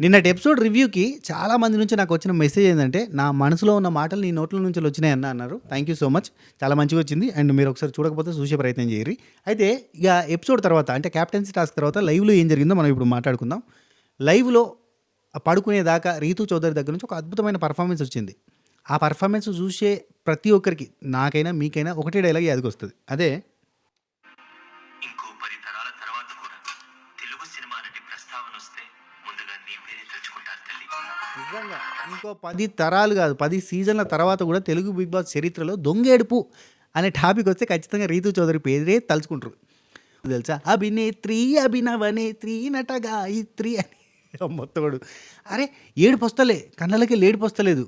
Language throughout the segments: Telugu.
నిన్నటి ఎపిసోడ్ రివ్యూకి చాలా మంది నుంచి నాకు వచ్చిన మెసేజ్ ఏంటంటే, నా మనసులో ఉన్న మాటలు నీ నోట్ల నుంచి వచ్చినాయి అన్నారు. Thank you so much. చాలా మంచిగా వచ్చింది. అండ్ మీరు ఒకసారి చూడకపోతే చూసే ప్రయత్నం చేయరి. అయితే ఇక ఎపిసోడ్ తర్వాత అంటే క్యాప్టెన్సీ టాస్క్ తర్వాత లైవ్లో ఏం జరిగిందో మనం ఇప్పుడు మాట్లాడుకుందాం. లైవ్లో పడుకునేదాకా రీతూ చౌదరి దగ్గర నుంచి ఒక అద్భుతమైన పర్ఫార్మెన్స్ వచ్చింది. ఆ పర్ఫార్మెన్స్ చూసే ప్రతి ఒక్కరికి, నాకైనా మీకైనా ఒకటే డైలాగ్ యాదకొస్తుంది. అదే ఇంకో 10 తరాల తర్వాత కూడా తెలుగు సినిమా నటి ప్రస్తావన వస్తే ముందుగా నీ పేరే తలుచుకుంటారు తల్లి. నిజంగా ఇంకో 10 తరాలు కాదు, 10 సీజన్ల తర్వాత కూడా తెలుగు బిగ్ బాస్ చరిత్రలో దొంగేడుపు అనే టాపిక్ వస్తే ఖచ్చితంగా రీతూ చౌదరి పేరే తలుచుకుంటారు. తెలుసా, అభినేత్రి అభినవనేత్రి నటగాయిత్రి అని మొత్తడు. అరే ఏడుపు వస్తలే, కళ్ళకి ఏడుపు వస్తలేదు.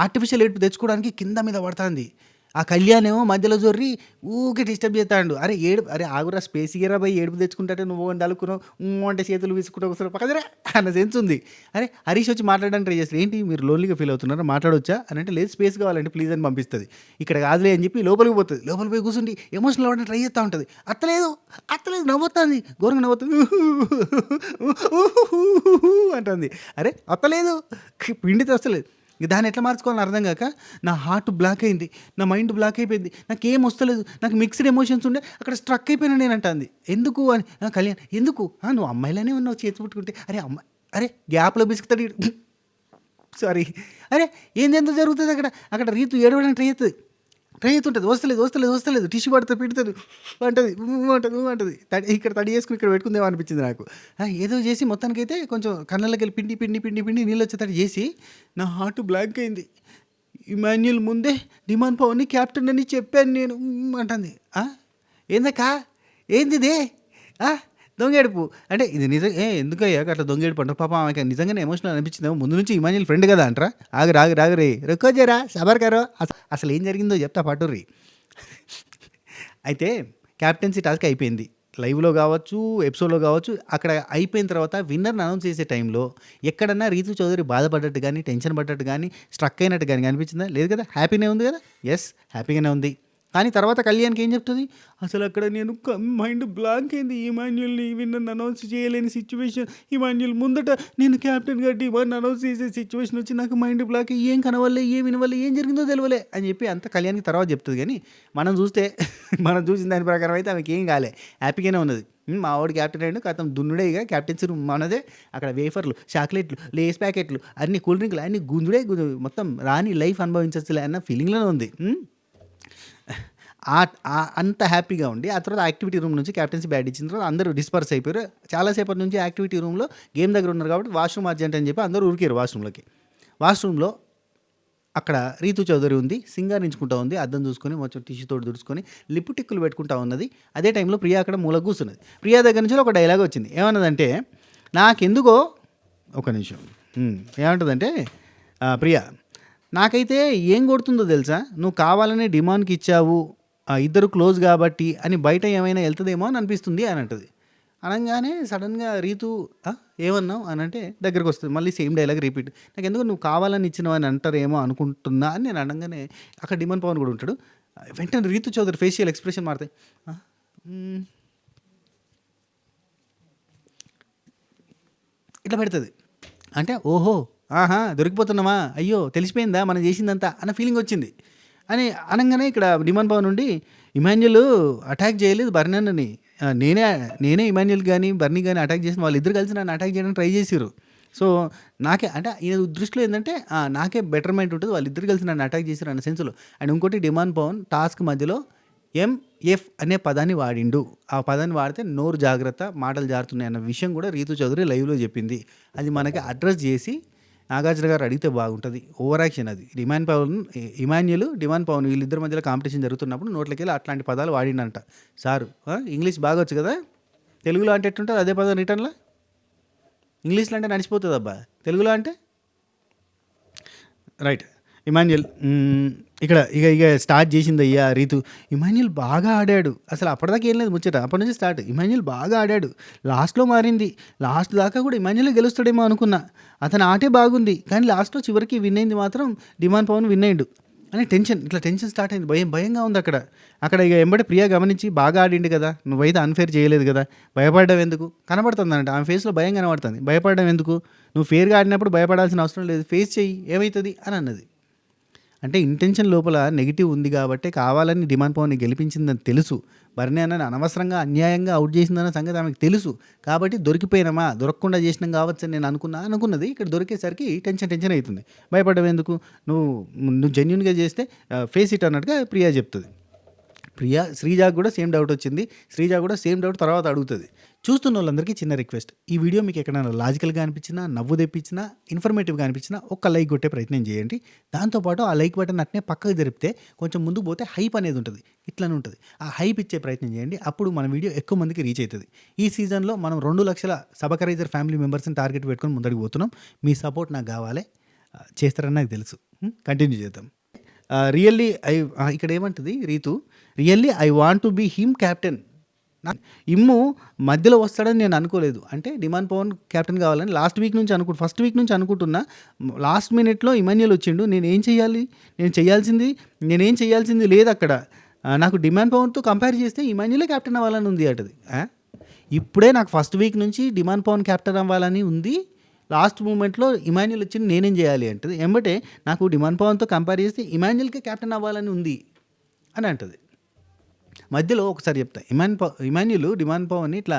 ఆర్టిఫిషియల్ ఏడుపు తెచ్చుకోవడానికి కింద మీద పడుతుంది. ఆ కళ్యాణ్ ఏమో మధ్యలో జొర్రి ఊకే డిస్టర్బ్ చేస్తాడు. అరే ఆగురా, స్పేస్ ఇయరా పోయి ఏడుపు తెచ్చుకుంటే నువ్వు అలుకున్నావు అంటే చేతులు విసుకుంటూ ఒకసారి పక్కదరా అన్న సెన్స్ ఉంది. అరే హరీష్ వచ్చి మాట్లాడడానికి ట్రై చేస్తారు. ఏంటి మీరు లోన్లీగా ఫీల్ అవుతున్నారా, మాట్లాడొచ్చా అని అంటే, లేదు స్పేస్ కావాలంటే ప్లీజ్ అని పంపిస్తుంది. ఇక్కడ కాదులే అని చెప్పి లోపలికి పోతుంది. లోపలికి పోయి కూర్చుండి ఎమోషనల్ అవ్వడానికి ట్రై చేస్తూ ఉంటుంది. అత్తలేదు నవ్వుతుంది, ఘోరంగా నవ్వుతుంది అంటుంది. అరే అత్తలేదు, పిండితే వస్తలేదు. దాన్ని ఎట్లా మార్చుకోవాలని అర్థం కాక నా హార్ట్ బ్లాక్ అయింది, నా మైండ్ బ్లాక్ అయిపోయింది, నాకేం వస్తలేదు, నాకు మిక్స్డ్ ఎమోషన్స్ ఉండే అక్కడ స్ట్రక్ అయిపోయినా నేను అంటుంది. ఎందుకు అని, కళ్యాణ్ ఎందుకు, నువ్వు అమ్మాయిలానే ఉన్నావు చేతి పుట్టుకుంటే. అరే గ్యాప్లో బిసుకుతాడు సారీ. అరే ఏందెందుకు జరుగుతుంది అక్కడ రీతు ఏడవడానికి ట్రై అవుతుంటుంది. వస్తలేదు టిష్యూ పడుతుంది, పెడుతుంది అంటుంది. ఇక్కడ తడి చేసుకుని ఇక్కడ పెట్టుకుందేమో అనిపించింది నాకు. ఏదో చేసి మొత్తానికైతే కొంచెం కళ్ళకి వెళ్ళి పిండి నీళ్ళు వచ్చేటట్టు చేసి నా హార్ట్ బ్లాక్ అయింది. ఇమాన్యుల్ ముందే డిమాండ్ పవన్ని క్యాప్టెన్ అని చెప్పాను నేను అంటుంది. ఏందక్కా ఏంది ఇదే దొంగేడుపు అంటే ఇది నిజం. ఎందుకయ్యా అట్లా దొంగేడుపు అంటారు? పాప ఆమెకి నిజంగానే ఎమోషనల్ అనిపించింది. ముందు నుంచి ఇమాన్యుల్ ఫ్రెండ్ కదా అంటారా? ఆగు రే రొక్కోజరా సబర్ కరో. అసలు ఏం జరిగిందో చెప్తా పట్టుర్రి. అయితే క్యాప్టెన్సీ టాస్క్ అయిపోయింది. లైవ్లో కావచ్చు, ఎపిసోడ్లో కావచ్చు. అక్కడ అయిపోయిన తర్వాత విన్నర్ని అనౌన్స్ చేసే టైంలో ఎక్కడన్నా రీతూ చౌదరి బాధపడ్డట్టు కానీ, టెన్షన్ పడ్డట్టు కానీ, స్ట్రక్ అయినట్టు కానీ అనిపించిందా? లేదు కదా, హ్యాపీనే ఉంది కదా. ఎస్, హ్యాపీగానే ఉంది. కానీ తర్వాత కళ్యాణ్కి ఏం చెప్తుంది, అసలు అక్కడ నేను మైండ్ బ్లాంక్ అయింది. ఇమాన్యుల్ని విన్నర్ని అనౌన్స్ చేయలేని సిచ్యువేషన్, ఇమాన్యుల్ ముందట నేను క్యాప్టెన్గా డిమాండ్ అనౌన్స్ చేసే సిచ్యువేషన్ వచ్చి నాకు మైండ్ బ్లాక్, ఏం కనవల్లే, ఏం వినవల్లే, ఏం జరిగిందో తెలియలే అని చెప్పి అంత కళ్యాణ్కి తర్వాత చెప్తుంది. కానీ మనం చూసిన దాని ప్రకారం అయితే ఆమెకి ఏం కాలే, హ్యాపీగానే ఉన్నది. మా వాడు క్యాప్టెన్ అయ్యాడు, కథం దున్నుడే. ఇక క్యాప్టెన్సీ రూమ్ మనదే. అక్కడ వేఫర్లు, చాక్లెట్లు, లేస్ ప్యాకెట్లు, అన్ని కూల్ డ్రింక్లు అన్ని గుంజుడే, మొత్తం రాని లైఫ్ అనుభవించచ్చులే అన్న ఫీలింగ్లోనే ఉంది. అంత హ్యాపీగా ఉండి ఆ తర్వాత యాక్టివిటీ రూమ్ నుంచి క్యాప్టెన్సీ బ్యాట్ ఇచ్చిన తర్వాత అందరూ డిస్పర్స్ అయిపోయారు. చాలాసేపటి నుంచి యాక్టివిటీ రూమ్లో గేమ్ దగ్గర ఉన్నారు కాబట్టి వాష్రూమ్ అర్జెంట్ అని చెప్పి అందరూ ఉరికారు వాష్రూమ్లో. అక్కడ రీతూ చౌదరి ఉంది, సింగారించుకుంటా ఉంది, అద్దం చూసుకొని మొత్తం టిష్యూతో తుడుచుకొని లిప్పు టిక్కులు పెట్టుకుంటా ఉన్నది. అదే టైంలో ప్రియా అక్కడ మూల కూర్చున్నది. ప్రియా దగ్గర నుంచి ఒక డైలాగ్ వచ్చింది. ఏమన్నదంటే, నాకెందుకో ఒక నిమిషం ఏమంటుందంటే, ప్రియా నాకైతే ఏం కొడుతుందో తెలుసా, నువ్వు కావాలనే డిమాండ్కి ఇచ్చావు, ఇద్దరు క్లోజ్ కాబట్టి అని బయట ఏమైనా వెళ్తుందేమో అని అనిపిస్తుంది అని అంటుంది. అనగానే సడన్గా రీతు ఏమన్నావు అని అంటే దగ్గరికి వస్తుంది. మళ్ళీ సేమ్ డైలాగ్ రిపీట్. నాకు ఎందుకు నువ్వు కావాలని ఇచ్చినావు అని అంటారేమో అనుకుంటున్నా అని నేను అనగానే అక్కడ డిమాండ్ పవన్ కూడా ఉంటాడు. వెంటనే రీతు చౌదరి ఫేషియల్ ఎక్స్ప్రెషన్ మారుతాయి. ఇట్లా పెడుతుంది. అంటే ఓహో దొరికిపోతున్నామా, అయ్యో తెలిసిపోయిందా మనం చేసిందంతా అన్న ఫీలింగ్ వచ్చింది అని అనగానే ఇక్కడ డిమాండ్ పవన్ నుండి, ఇమాన్యుల్ అటాక్ చేయలేదు బర్నీని, నేనే ఇమాన్యుల్ కానీ బర్నీ కానీ అటాక్ చేసిన, వాళ్ళిద్దరు కలిసి నన్ను అటాక్ చేయడానికి ట్రై చేసారు. సో నాకే అంటే ఈయన దృష్టిలో ఏంటంటే నాకే బెటర్మెంట్ ఉంటుంది, వాళ్ళిద్దరు కలిసి నన్ను అటాక్ చేశారు అన్న సెన్స్లో. అండ్ ఇంకోటి డిమాండ్ పవన్ టాస్క్ మధ్యలో ఎంఎఫ్ అనే పదాన్ని వాడిండు. ఆ పదాన్ని వాడితే నోరు జాగ్రత్త, మాటలు జారుతున్నాయి అన్న విషయం కూడా రీతూ చౌదరి లైవ్లో చెప్పింది. అది మనకి అడ్రస్ చేసి నాగార్జున గారు అడిగితే బాగుంటుంది. ఓవర్ యాక్షన్ అది. ఇమాన్యుల్ డిమాండ్ పవన్ వీళ్ళిద్దరి మధ్యలో కాంపిటీషన్ జరుగుతున్నప్పుడు నోట్లకి వెళ్ళి అట్లాంటి పదాలు వాడిండంట. సారు ఇంగ్లీష్ బాగా వచ్చు కదా, తెలుగులో అంటే ఎట్టుంటుంది అదే పదం రిటర్న్లో. ఇంగ్లీష్లో అంటే నడిచిపోతుంది అబ్బా, తెలుగులో అంటే రైట్. ఇమాన్యుల్ ఇక స్టార్ట్ చేసింది అయ్యా రీతు. ఇమాన్యుల్ బాగా ఆడాడు, అసలు అప్పటిదాకా ఏం లేదు ముచ్చట, అప్పటి నుంచి స్టార్ట్. ఇమాన్యుల్ బాగా ఆడాడు, లాస్ట్లో మారింది. లాస్ట్ దాకా కూడా ఇమాన్యుల్ గెలుస్తాడేమో అనుకున్నా, అతని ఆటే బాగుంది. కానీ లాస్ట్లో చివరికి విన్ అయింది మాత్రం డిమాండ్ పవన్ విన్ అయ్యాడు. అని టెన్షన్ స్టార్ట్ అయింది. భయంగా ఉంది అక్కడ. అక్కడ ఇక ఎంబడి ప్రియా గమనించి బాగా ఆడిండు కదా! నువ్వైతే అన్‌ఫెయిర్ చేయలేదు కదా! భయపడ్డావు ఎందుకు? కనబడుతుందంట. ఆమె ఫేస్‌లో భయం కనబడుతుంది. భయపడడం ఎందుకు? నువ్వు ఫెయిర్‌గా ఆడినప్పుడు భయపడాల్సిన అవసరం లేదు. ఫేస్ చెయ్యి ఏమైతది అని అన్నది. అంటే ఇంటెన్షన్ లోపల నెగెటివ్ ఉంది కాబట్టే కావాలని డిమాండ్ పవర్‌ని గెలిపించిందని తెలుసు. భరణి అన్నని అనవసరంగా అన్యాయంగా అవుట్ చేసిందన్న సంగతి ఆమెకు తెలుసు. కాబట్టి దొరికిపోయినామా, దొరకకుండా చేసినాం కావచ్చని నేను అనుకున్నది. ఇక్కడ దొరికేసరికి టెన్షన్ అయితుంది. భయపడ్డావు ఎందుకు? నువ్వు జెన్యూన్‌గా చేస్తే ఫేస్ ఇట్ అన్నట్టుగా ప్రియా చెప్తది. శ్రీజాకు కూడా సేమ్ డౌట్ వచ్చింది. శ్రీజ కూడా సేమ్ డౌట్ తర్వాత అడుగుతది. చూస్తున్న వాళ్ళందరికీ చిన్న రిక్వెస్ట్. ఈ వీడియో మీకు ఎక్కడైనా లాజికల్‌గా అనిపించినా, నవ్వు తెప్పించినా, ఇన్ఫర్మేటివ్‌గా అనిపించినా ఒక్క లైక్ కొట్టే ప్రయత్నం చేయండి. దాంతోపాటు ఆ లైక్ బటన్ అట్నే పక్కకు జరిపితే కొంచెం ముందుకు పోతే హైప్ అనేది ఉంటుంది. ఇట్లనే ఉంటుంది. ఆ హైప్ ఇచ్చే ప్రయత్నం చేయండి. అప్పుడు మన వీడియో ఎక్కువ మందికి రీచ్ అవుతుంది. ఈ సీజన్‌లో మనం 2 లక్షల సబకరైజర్ ఫ్యామిలీ మెంబర్స్‌ని టార్గెట్ పెట్టుకొని ముందడుగు పోతున్నాం. మీ సపోర్ట్ నాకు కావాలి. చేస్తారని నాకు తెలుసు. కంటిన్యూ చేద్దాం. రియల్లీ ఇక్కడ ఏమంటది Ritu, really I want to be him captain. Immu మధ్యలో వస్తాడని నేను అనుకోలేదు. అంటే డిమాండ్ పవన్ కెప్టెన్ కావాలని ఫస్ట్ వీక్ నుంచి అనుకుంటున్నా. లాస్ట్ మినిట్‌లో ఇమాన్యుయల్ వచ్చిండు. నేనేం చేయాల్సింది లేదు అక్కడ. నాకు డిమాండ్ పవన్‌తో కంపేర్ చేస్తే ఇమాన్యుయలే కెప్టెన్ అవ్వాలని ఉంది అంటది. ఇప్పుడే నాకు ఫస్ట్ వీక్ నుంచి డిమాండ్ పవన్ కెప్టెన్ అవ్వాలని ఉంది. లాస్ట్ మూమెంట్‌లో ఇమాన్యుయల్ వచ్చిండు నేనేం చేయాలి అంటది. ఎంబటే నాకు డిమాండ్ పవన్‌తో కంపేర్ చేస్తే ఇమాన్యుయల్‌కే కెప్టెన్ అవ్వాలని ఉంది అని అంటది. మధ్యలో ఒకసారి చెప్తా. ఇమాన్యుయల్ డిమాండ్ పవన్ని ఇట్లా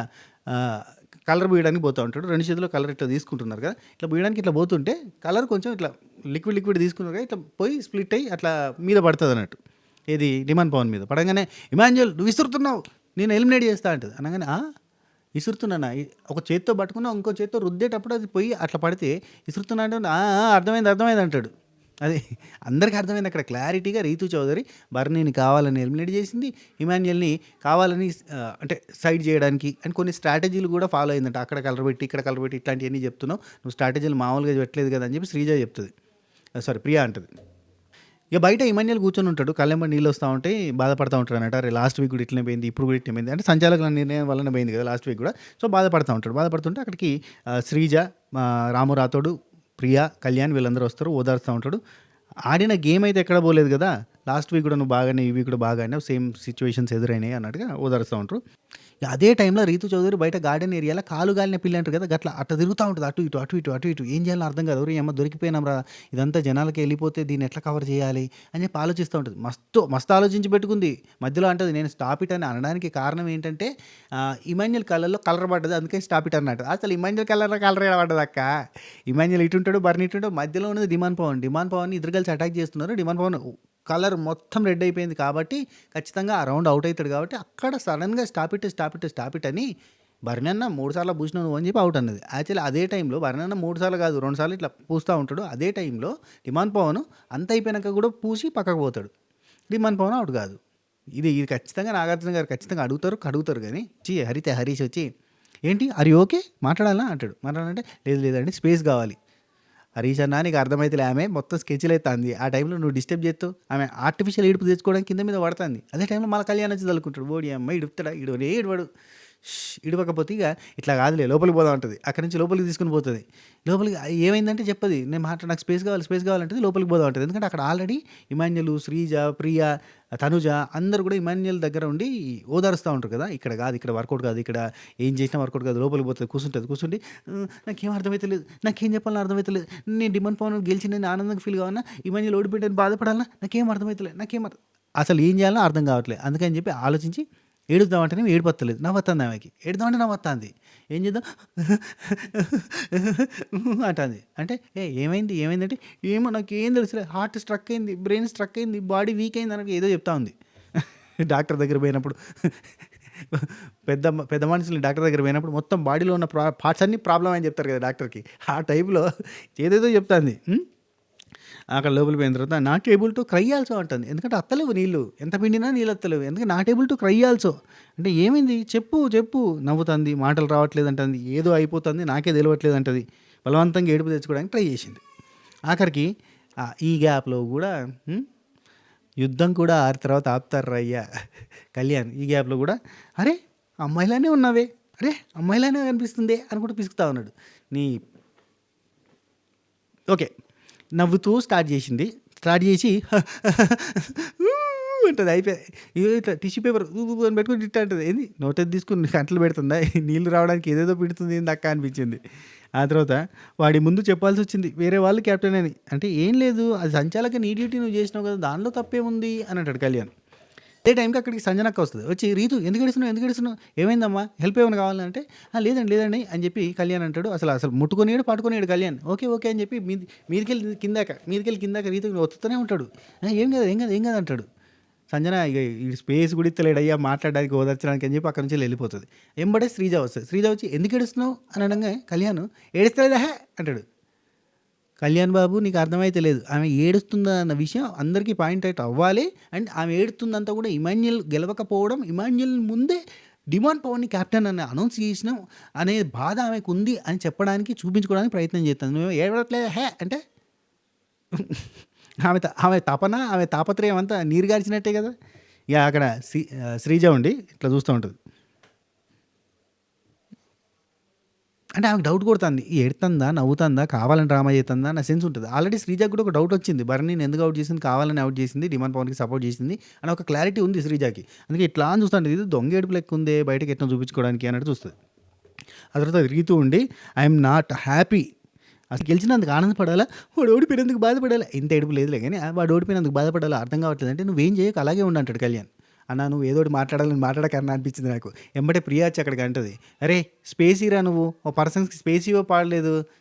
కలర్ పూయడానికి పోతూ ఉంటాడు. 2 చేతుల్లో కలర్ ఇట్లా తీసుకుంటున్నారు కదా! ఇట్లా పూయడానికి ఇట్లా పోతుంటే కలర్ కొంచెం ఇట్లా లిక్విడ్ తీసుకున్నారు కదా! ఇట్లా పోయి స్ప్లిట్ అయ్యి అట్లా మీద పడుతుంది అన్నట్టు. ఏది డిమాండ్ పవన్ మీద పడంగానే ఇమాన్యుయల్ నువ్వు విసురుతున్నావు, నేను ఎలిమినేట్ చేస్తా అంటది. అనగానే విసురుతున్నానా? ఒక చేత్తో పట్టుకున్నా ఇంకో చేత్తో రుద్దేటప్పుడు అది పోయి అట్లా పడితే విసురుతున్నా అంటే అర్థమైంది అంటాడు. అది అందరికీ అర్థమైంది అక్కడ క్లారిటీగా. రీతు చౌదరి భరణిని కావాలని ఎలిమినేట్ చేసింది. ఇమాన్యుయల్‌ని కావాలని అంటే సైడ్ చేయడానికి అండ్ కొన్ని స్ట్రాటజీలు కూడా ఫాలో అయిందంట. అక్కడ కలర్ పెట్టి, ఇక్కడ కలర్ పెట్టి ఇట్లాంటివన్నీ చెప్తున్నావు. నువ్వు స్ట్రాటజీలు మామూలుగా పెట్టలేదు కదా అని చెప్పి శ్రీజ చెప్తుంది. ప్రియా అంటది. ఇక బయట ఇమాన్యుయల్ కూర్చొని ఉంటాడు. కళ్ళెంబడి నీళ్ళు వస్తూ ఉంటాయి. బాధపడుతూ ఉంటాడు అన్నట్టు. అరే లాస్ట్ వీక్ కూడా ఇట్లనే పోయింది, ఇప్పుడు కూడా ఇట్లనే పోయింది. అంటే సంచాలకుల నిర్ణయం వల్లనే పోయింది కదా లాస్ట్ వీక్ కూడా. సో బాధపడుతుంటే అక్కడికి శ్రీజ, రాము రాథోడు, ప్రియా, కళ్యాణ్ వీళ్ళందరూ వస్తారు. ఓదారుస్తూ ఉంటాడు. ఆడిన గేమ్ అయితే ఎక్కడ పోలేదు కదా, లాస్ట్ వీక్ కూడా నువ్వు బాగానే, ఈ వీక్ కూడా బాగా ఆడినావు, సేమ్ సిచ్యువేషన్స్ ఎదురైనాయి అన్నట్టుగా ఓదారుస్తూ ఉంటారు. అదే టైంలో రీతు చౌదరి బయట గార్డెన్ ఏరియాలో కాలు గాలిన పిల్లి అంటారు కదా, గట్లా అట్లా తిరుగుతూ ఉంటుంది. అటు ఇటు ఏం చేయాలో అర్థం కాదు. ఏమో దొరికిపోయినాం రా, ఇదంతా జనాలకి వెళ్ళిపోతే దీన్ని ఎట్లా కవర్ చేయాలి అని చెప్పి ఆలోచిస్తూ ఉంటుంది. మస్తు ఆలోచించి పెట్టుకుంది. మధ్యలో అంటది నేను స్టాప్ ఇట్ అని అనడానికి కారణం ఏంటంటే ఇమాన్యుయల్ కలర్లో కలర్ పడ్డది, అందుకని స్టాప్ ఇట్ అన్నట్టు. అసలు ఇమాన్యుయల్ కలర్ పడ్డది అక్క. ఇమాన్యుయల్ ఇటుంటాడు, భరణి ఇటుంటాడు, మధ్యలో ఉన్నది డిమాండ్ పవన్ ఇద్దరు కలిసి అటాక్ చేస్తున్నారు. డిమాండ్ పవన్ కలర్ మొత్తం రెడ్ అయిపోయింది కాబట్టి ఖచ్చితంగా ఆ రౌండ్ అవుట్ అవుతాడు. కాబట్టి అక్కడ సడన్గా స్టాప్ ఇట్ అని భరణి అన్న 3 సార్లు పూసినావు నువ్వు అని చెప్పి అవుట్ అన్నది. యాక్చువల్లీ అదే టైంలో భరణి అన్న 3 సార్లు కాదు 2 సార్లు ఇట్లా పూస్తూ ఉంటాడు. అదే టైంలో డిమాండ్ పవన్ అంత అయిపోయినాక కూడా పూసి పక్కకు పోతాడు. డిమాండ్ పవన్ అవుట్ కాదు. ఇది ఖచ్చితంగా నాగార్జున గారు ఖచ్చితంగా అడుగుతారు కానీ హరీష్ వచ్చి ఏంటి అరి ఓకే మాట్లాడాలా అంటాడు. మాట్లాడాలంటే లేదంటే స్పేస్ కావాలి. హరీష్ అన్న నీకు అర్థమైతే ఆమె మొత్తం స్కెచ్లు అవుతుంది. ఆ టైంలో నువ్వు డిస్టర్బ్ చేస్తావు. ఆమె ఆర్టిఫిషియల్ ఏడుపు తెచ్చుకోవడానికి కింద మీద పడుతుంది. అదే టైంలో మళ్ళీ కళ్యాణ్ వచ్చి తలుకుంటాడు. ఓడి అమ్మ ఇడుపుతాడు. ఇడవకపోతే ఇక ఇట్లా కాదులే లోపలికి పోదాం ఉంటుంది. అక్కడి నుంచి లోపలికి తీసుకుని పోతుంది. లోపలికి ఏమైందంటే చెప్పది, నేను నాకు స్పేస్ కావాలంటే లోపలికి పోదాం ఉంటుంది. ఎందుకంటే అక్కడ ఆల్రెడీ ఇమాన్యుయల్, శ్రీజ, ప్రియా, తనుజ అందరూ కూడా ఇమాన్యుయల్ దగ్గర ఉండి ఓదారుస్తూ ఉంటారు కదా. ఇక్కడ కాదు, ఇక్కడ వర్కౌట్ కాదు, ఇక్కడ ఏం చేసినా వర్కౌట్ కాదు, లోపలికి పోతుంది. కూర్చుండి నాకేం అర్థమవుతలేదు, నాకేం చెప్పాలని అర్థమవుతలేదు, నేను డిమాండ్ పవన్ గెలిచి నేను ఆనందంగా ఫీల్ కావాలన్నా, ఇమాన్యుయల్ ఓడిపోయిందని బాధపడాలన్నా, నాకేం అర్థమవుతలేదు, అసలు ఏం చేయాలో అర్థం కావట్లేదు. అందుకని చెప్పి ఆలోచించి ఏడుద్దామంటేనే ఏడుపత్తలేదు, నవ్వుతుంది. ఆమెకి ఏడుదామంటే నవ్వుతుంది. ఏం చేద్దాం అంటుంది. అంటే ఏమైందంటే ఏమో నాకేం తెలుసులేదు, హార్ట్ స్ట్రక్ అయింది, బ్రెయిన్ స్ట్రక్ అయింది, బాడీ వీక్ అయింది అన్నట్టు ఏదో చెప్తా ఉంది. డాక్టర్ దగ్గర పోయినప్పుడు పెద్ద మనుషులు డాక్టర్ దగ్గర పోయినప్పుడు మొత్తం బాడీలో ఉన్న పార్ట్స్ అన్నీ ప్రాబ్లం అని చెప్తారు కదా డాక్టర్కి. ఆ టైప్లో ఏదేదో చెప్తుంది. అక్కడ లోపలికి పోయిన తర్వాత not able to cry also అంటుంది. ఎందుకంటే అత్తలేవు నీళ్ళు, ఎంత పిండినా నీళ్ళు అత్తలేవు. ఎందుకంటే not able to cry also అంటే ఏమైంది చెప్పు నవ్వుతుంది, మాటలు రావట్లేదు అంటుంది, ఏదో అయిపోతుంది, నాకే తెలియట్లేదు అంటుంది. బలవంతంగా ఏడుపు తెచ్చుకోవడానికి ట్రై చేసింది. ఆఖరికి ఈ గ్యాప్లో కూడా యుద్ధం కూడా ఆరి తర్వాత ఆపుతారు అయ్యా కళ్యాణ్. ఈ గ్యాప్లో కూడా అరే అమ్మాయిలానే ఉన్నావే, అరే అమ్మాయిలానే కనిపిస్తుంది అనుకుంటూ పిసుకుతా ఉన్నాడు. ఓకే నవ్వుతూ స్టార్ట్ చేసింది. స్టార్ట్ చేసి ఉంటుంది అయిపోయి ఇట్లా టిష్యూ పేపర్ అని పెట్టుకుని ఇట్లా అంటుంది. ఏంది నోటెది తీసుకుని కంటలు పెడుతుందా, నీళ్ళు రావడానికి ఏదేదో పెడుతుంది ఏంది అక్క అనిపించింది. ఆ తర్వాత వాడి ముందు చెప్పాల్సి వచ్చింది వేరే వాళ్ళు కెప్టెన్ అని. అంటే ఏం లేదు, అది సంచాలక నీ డ్యూటీ నువ్వు చేసినావు కదా, దానిలో తప్పేముంది అని అంటాడు కళ్యాణ్. అదే టైంకి అక్కడికి సంజనక్క వస్తుంది. వచ్చి రీతు ఎందుకు ఏడుస్తున్నావు ఏమైందమ్మా, హెల్ప్ ఏమైనా కావాలంటే లేదండి అని చెప్పి కళ్యాణ్ అంటాడు. అసలు ముట్టుకొనియాడు పట్టుకొనియాడు కళ్యాణ్. ఓకే అని చెప్పి మీదికెళ్ళి కిందాక రీతుకి ఒత్తుతూనే ఉంటాడు. ఏం కాదు అంటాడు. సంజన ఇక ఈ స్పేస్ కూడా ఇస్తలేడయ్యా మాట్లాడడానికి ఓదార్చడానికి అని చెప్పి అక్కడి నుంచి వెళ్ళిపోతుంది. ఎంబడే శ్రీజ వస్తుంది. శ్రీజ వచ్చి ఎందుకు ఏడుస్తున్నావు అని అనగా కళ్యాణ్ ఏడుస్తలేదా అంటాడు. కళ్యాణ్ బాబు నీకు అర్థమైతే లేదు, ఆమె ఏడుస్తుందా అన్న విషయం అందరికీ పాయింట్ అవుట్ అవ్వాలి. అండ్ ఆమె ఏడుస్తుందంతా కూడా ఇమాన్యుయల్ గెలవకపోవడం, ఇమాన్యుయల్ ముందే డిమాండ్ పవర్ని కెప్టెన్ అని అనౌన్స్ చేసినాం అనే బాధ ఆమెకు ఉంది అని చెప్పడానికి చూపించుకోవడానికి ప్రయత్నం చేస్తాను. నువ్వు ఏడవట్లేదు అంటే ఆమె తపన, ఆమె తాపత్రయం అంతా నీరు గార్చినట్టే కదా. ఇక అక్కడ శ్రీజ ఉండి ఇట్లా చూస్తూ ఉంటుంది. అంటే ఆమెకు డౌట్ కొడుతుంది, ఏడుతుందా నవ్వుతుందా కావాలని డ్రామా చేస్తుందా అన్న సెన్స్ ఉంటుంది. ఆల్రెడీ శ్రీజాకి కూడా ఒక డౌట్ వచ్చింది, బర్నీని ఎందుకు అవుట్ చేసింది, కావాలని అవుట్ చేసింది, డిమాండ్ పవన్కి సపోర్ట్ చేసింది అని ఒక క్లారిటీ ఉంది శ్రీజాకి. అందుకే ఇట్లా అని చూస్తుంది, ఇది దొంగ ఏడుపు లెక్క ఉందే బయటకి ఎట్లా చూపించుకోవడానికి అన్నట్టు చూస్తుంది. ఆ తర్వాత రీతు ఉండి ఐఎమ్ నాట్ హ్యాపీ, అసలు గెలిచినందుకు ఆనందపడాలా, వాడు ఓడిపోయినందుకు బాధపడాలా, ఇంత ఏడుపు లేదులే కానీ వాడు ఓడిపోయినందుకు బాధపడాలా అర్థం కావట్లేదు అంటే నువ్వేం చేయక అలాగే ఉండంటాడు కళ్యాణ్. అన్న నువ్వు ఏదో ఒకటి మాట్లాడాలని మాట్లాడకన్నా అనిపించింది నాకు. ఎంబటే ప్రియా వచ్చి అక్కడికి అంటుంది, అరే స్పేస్ ఇరా, నువ్వు ఓ పర్సన్స్కి స్పేస్ ఇవ్వ పాడలేదు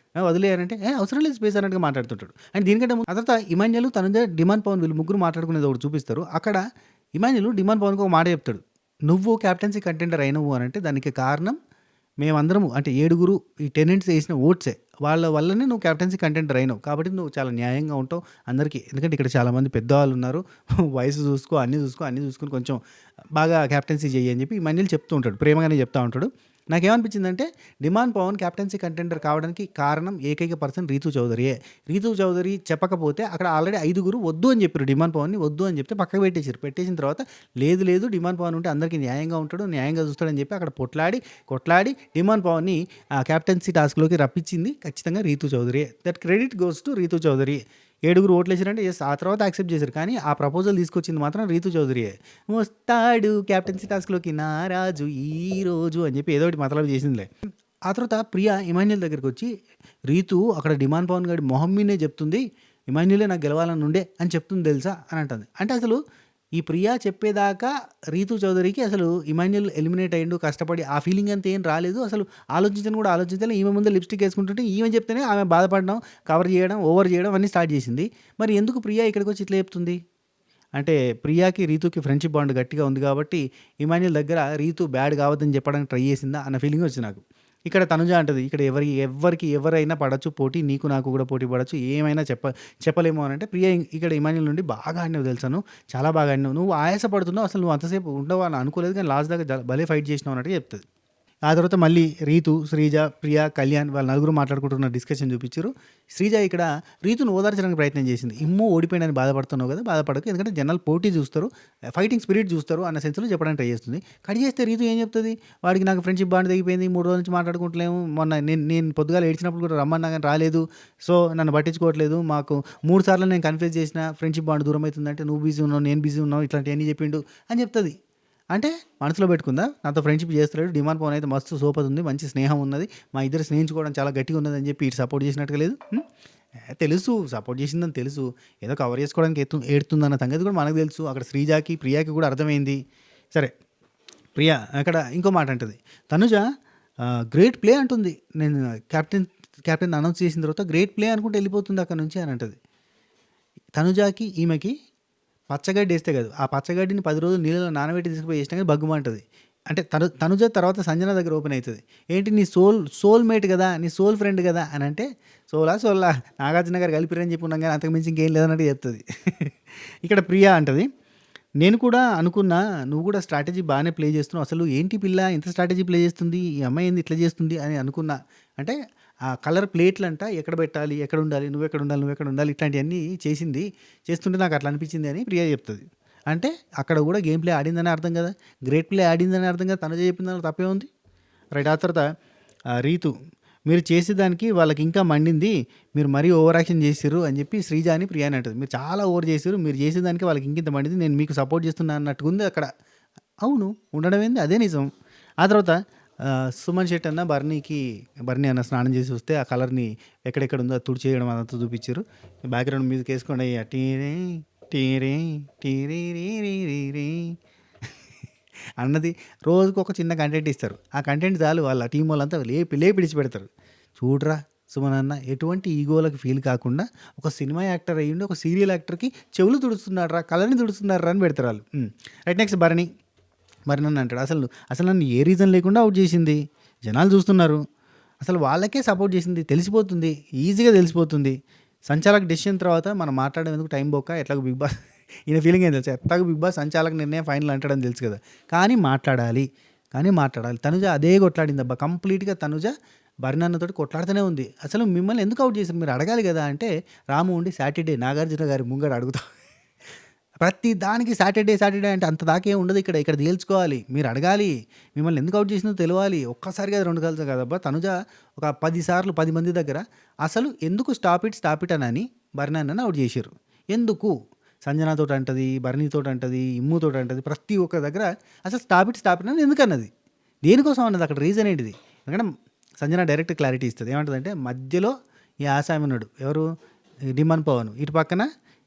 వదిలేయారంటే అవసరం లేదు స్పేస్ అన్నట్టుగా మాట్లాడుతుంటాడు. అండ్ దీనికంటే ముందు ఆ తర్వాత ఇమాన్యుయల్ తనుజ డిమాండ్ పవన్ వీళ్ళు ముగ్గురు మాట్లాడుకునేది ఒకటి చూపిస్తారు. అక్కడ ఇమాన్యుయల్ డిమాండ్ పవన్కి ఒక మాట చెప్తాడు, నువ్వు క్యాప్టెన్సీ కంటెండర్ అయినవు అని అంటే దానికి కారణం మేమందరము అంటే 7 ఈ టెనెంట్స్ వేసిన ఓట్సే, వాళ్ళ వల్లనే నువ్వు క్యాప్టెన్సీ కంటెండర్ అయినావు కాబట్టి నువ్వు చాలా న్యాయంగా ఉంటావు అందరికీ. ఎందుకంటే ఇక్కడ చాలామంది పెద్దవాళ్ళు ఉన్నారు, వయసు చూసుకో అన్నీ చూసుకొని కొంచెం బాగా క్యాప్టెన్సీ చెయ్యి అని చెప్పి ఇమాన్యుయల్ చెప్తూ ఉంటాడు, ప్రేమగానే చెప్తూ ఉంటాడు. నాకేమనిపించిందంటే డిమాండ్ పవన్ క్యాప్టెన్సీ కంటెండర్ కావడానికి కారణం ఏకైక పర్సన్ రీతూ చౌదరియే. రీతూ చౌదరి చెప్పకపోతే అక్కడ ఆల్రెడీ 5 వద్దు అని చెప్పారు, డిమాండ్ పవన్ని వద్దు అని చెప్తే పక్కకు పెట్టేసిన తర్వాత లేదు డిమాండ్ పవన్ ఉంటే అందరికీ న్యాయంగా ఉంటాడు, న్యాయంగా చూస్తాడని చెప్పి అక్కడ కొట్లాడి డిమాండ్ పవన్ని క్యాప్టెన్సీ టాస్క్లోకి రప్పించింది ఖచ్చితంగా రీతూ చౌదరియే. That credit goes to Ritu Chowdary. 7 ఓట్లు వేసారంటే ఎస్, ఆ తర్వాత యాక్సెప్ట్ చేశారు, కానీ ఆ ప్రపోజల్ తీసుకొచ్చింది మాత్రం రీతూ చౌదరియే. వస్తాడు క్యాప్టెన్సీ టాస్క్లోకి నా రాజు ఈ రోజు అని చెప్పి ఏదో ఒకటి మతలబు చేసిందిలే. ఆ తర్వాత ప్రియా ఇమాన్యుయల్ దగ్గరికి వచ్చి రీతు అక్కడ డిమాండ్ పవన్ గారి మొహం మీదే చెప్తుంది, ఇమాన్యుయలే నాకు గెలవాలని ఉండే అని చెప్తుంది తెలుసా అని అంటుంది. అంటే అసలు ఈ ప్రియా చెప్పేదాకా రీతూ చౌదరికి అసలు ఇమాన్యుయల్ ఎలిమినేట్ అయ్యిండు కష్టపడి ఆ ఫీలింగ్ అంతా ఏం రాలేదు. అసలు ఆలోచించాలి, ఈమె ముందే లిప్స్టిక్ వేసుకుంటుంటే ఈమె చెప్తేనే ఆమె బాధపడడం, కవర్ చేయడం, ఓవర్ చేయడం అన్నీ స్టార్ట్ చేసింది. మరి ఎందుకు ప్రియా ఇక్కడికి వచ్చి ఇట్లా చెప్తుంది అంటే ప్రియాకి రీతుకి ఫ్రెండ్షిప్ బాండ్ గట్టిగా ఉంది కాబట్టి ఇమాన్యుయల్ దగ్గర రీతు బ్యాడ్ కావద్దని చెప్పడానికి ట్రై చేసిందా అన్న ఫీలింగ్ వచ్చింది నాకు. ఇక్కడ తనుజ అంటది, ఇక్కడ ఎవరైనా పడచ్చు పోటీ, నీకు నాకు కూడా పోటీ పడచ్చు, ఏమైనా చెప్పలేము అని అంటే ప్రియా ఇక్కడ ఇమాన్యుయల్ నుండి బాగా ఆడినావు తెలుసాను, చాలా బాగా ఆడినావు, నువ్వు ఆయాసపడుతున్నావు, అసలు నువ్వు అంతసేపు ఉండవు అని అనుకోలేదు కానీ లాస్ట్ దాకా భలే ఫైట్ చేసినావు అన్నట్టు చెప్తుంది. ఆ తర్వాత మళ్ళీ రీతు, శ్రీజ, ప్రియా, కళ్యాణ్ వాళ్ళ నలుగురు మాట్లాడుకుంటున్న డిస్కషన్ చూపించారు. శ్రీజ ఇక్కడ రీతును ఓదార్చడానికి ప్రయత్నం చేసింది. ఓడిపోయినని బాధపడుతున్నావు కదా, బాధపడకు, ఎందుకంటే జనాలు పోటీ చూస్తారు, ఫైటింగ్ స్పిరిట్ చూస్తారు అన్న సెన్స్లో చెప్పడానికి ట్రై చేస్తుంది. కట్ చేస్తే రీతు ఏం చెప్తుంది, వాడికి నాకు ఫ్రెండ్షిప్ బాండ్ తెగిపోయింది, 3 రోజుల నుంచి మాట్లాడుకుంటలేము, మొన్న నేను పొద్దుగాల ఏడ్చినప్పుడు కూడా రమ్మన్నా కానీ రాలేదు, సో నన్ను పట్టించుకోవట్లేదు, మాకు 3 సార్లు నేను కన్ఫ్యూజ్ చేసిన, ఫ్రెండ్షిప్ బాండ్ దూరం అవుతుందంటే నువ్వు బిజీ ఉన్నావు నేను బిజీ ఉన్నావు ఇట్లాంటివన్నీ చెప్పిండు అని చెప్తుంది. అంటే మనసులో పెట్టుకుందా, నాతో ఫ్రెండ్షిప్ చేస్తలేడు, డిమాండ్ పవన్ అయితే మస్తు సోపది ఉంది, మంచి స్నేహం ఉన్నది, మా ఇద్దరు స్నేహించుకోవడం చాలా గట్టిగా ఉన్నది అని చెప్పి ఇటు సపోర్ట్ చేసినట్టుగా లేదు. తెలుసు సపోర్ట్ చేసిందని తెలుసు, ఏదో కవర్ చేసుకోవడానికి ఏడుతుందన్న సంగతి కూడా మనకు తెలుసు. అక్కడ శ్రీజాకి ప్రియాకి కూడా అర్థమైంది. సరే ప్రియా అక్కడ ఇంకో మాట అంటుంది, తనుజ గ్రేట్ ప్లే అంటుంది, నేను క్యాప్టెన్ అనౌన్స్ చేసిన తర్వాత గ్రేట్ ప్లే అనుకుంటే వెళ్ళిపోతుంది అక్కడ నుంచి అని అంటుంది. తనుజాకి ఈమెకి పచ్చగడ్డి వేస్తే కాదు, ఆ పచ్చగడ్డిని 10 రోజులు నీళ్ళలో నానబెట్టి తీసుకుపోయి వేసినా కానీ బగ్గుమంటుంది. అంటే తనుజ తర్వాత సంజన దగ్గర ఓపెన్ అవుతుంది, ఏంటి నీ సోల్మేట్ కదా, నీ సోల్ ఫ్రెండ్ కదా అని అంటే సోలా నాగార్జున గారు కలిపిరని చెప్పి ఉన్నాం కానీ అంతకుమించి ఇంకేం లేదన్నట్టు చెప్తుంది. ఇక్కడ ప్రియా అంటది, నేను కూడా అనుకున్నా నువ్వు కూడా స్ట్రాటజీ బాగానే ప్లే చేస్తున్నావు, అసలు ఏంటి పిల్ల ఇంత స్ట్రాటజీ ప్లే చేస్తుంది, ఈ అమ్మాయి ఏంది ఇట్లా చేస్తుంది అని అనుకున్నా. అంటే ఆ కలర్ ప్లేట్లు అంట ఎక్కడ పెట్టాలి, ఎక్కడ ఉండాలి, నువ్వు ఎక్కడ ఉండాలి ఇట్లాంటివన్నీ చేస్తుంటే నాకు అట్లా అనిపించింది అని ప్రియా చెప్తుంది. అంటే అక్కడ కూడా గేమ్ ప్లే ఆడిందని అర్థం కదా, గ్రేట్ ప్లే ఆడిందని అర్థం కదా, తనుజ చెప్పిందని తప్పే ఉంది. రైట్. ఆ తర్వాత రీతు మీరు చేసేదానికి వాళ్ళకి ఇంకా మండింది. మీరు మరీ ఓవర్ యాక్షన్ చేసిర్రు అని చెప్పి శ్రీజ అని ప్రియా అని అంటది. మీరు చాలా ఓవర్ చేసిర్రు. మీరు చేసేదానికి వాళ్ళకి ఇంకింత మండింది. నేను మీకు సపోర్ట్ చేస్తున్నా అన్నట్టుగా ఉంది అక్కడ. అవును. ఉండడం ఏంది అదే నిజం. ఆ తర్వాత సుమన్ శెట్టి అన్న బర్నీ అన్న స్నానం చేసి వస్తే ఆ కలర్‌ని ఎక్కడెక్కడ ఉందో అది తుడిచేయడం అదంతా చూపిచ్చిర్రు. బ్యాక్‌గ్రౌండ్ మ్యూజిక్ ఏసుకోండి అయ్యా టీరే టీరే టీరీరీరీరీ అన్నది రోజుకొక చిన్న కంటెంట్ ఇస్తారు. ఆ కంటెంట్ చాలు వాళ్ళ టీమ్ వాళ్ళంతా లేపి లేపి ఇడిచిపెడతారు. చూడరా సుమన్ అన్న ఎటువంటి ఈగోలకు ఫీల్ కాకుండా ఒక సినిమా యాక్టర్ అయ్యుండి ఒక సీరియల్ యాక్టర్‌కి చెవులు తుడుస్తున్నాడురా, కళ్ళని తుడుస్తున్నాడురా అని పెడతారు ఆళ్ళు. Right next Bharani. భరణి అంటాడు అసలు నన్ను ఏ రీజన్ లేకుండా ఔట్ చేసింది. జనాలు చూస్తున్నారు. అసలు వాళ్ళకే సపోర్ట్ చేసింది. తెలిసిపోతుంది. ఈజీగా తెలిసిపోతుంది. సంచాలక్ డెసిషన్ తర్వాత మనం మాట్లాడేందుకు టైం పోక ఎట్లాగో బిగ్ బాస్ ఈయన ఫీలింగ్ ఏం తెలుసా? ఎట్లాగో బిగ్ బాస్ సంచాలక నిర్ణయం ఫైనల్ అంటాడని తెలుసు కదా! కానీ మాట్లాడాలి. తనుజ అదే కొట్లాడిందబ్బా. కంప్లీట్‌గా తనుజ భరణి కొట్లాడుతూనే ఉంది. అసలు మిమ్మల్ని ఎందుకు ఔట్ చేశారు? మీరు అడగాలి కదా! అంటే రాము ఉండి సాటర్‌డే నాగార్జున గారి ముంగట అడుగుతా ప్రతి దానికి సాటర్‌డే అంటే అంత దాకా ఏం ఉండదు ఇక్కడ. ఇక్కడ తేల్చుకోవాలి. మీరు అడగాలి. మిమ్మల్ని ఎందుకు ఔట్ చేసిందో తెలవాలి. ఒక్కసారి కాదు 2 సార్లు కాదబ్బా. తనుజ ఒక 10 సార్లు 10 మంది దగ్గర అసలు ఎందుకు స్టాప్ ఇట్ అని భరణి అన్నని ఔట్ చేసిర్రు. ఎందుకు? సంజనతోటి అంటది, భరణితోటి అంటది, ఇమ్ముతోటి అంటది. ప్రతి ఒక్క దగ్గర అసలు స్టాప్ ఇట్ అని ఎందుకన్నది? దేనికోసం అన్నది? అక్కడ రీజన్ ఏంటిది? ఎందుకంటే సంజన డైరెక్ట్ క్లారిటీ ఇస్తది. ఏమంటదంటే మధ్యలో ఈ ఆసామి ఉన్నాడు. ఎవరు? డిమన్ పవన్.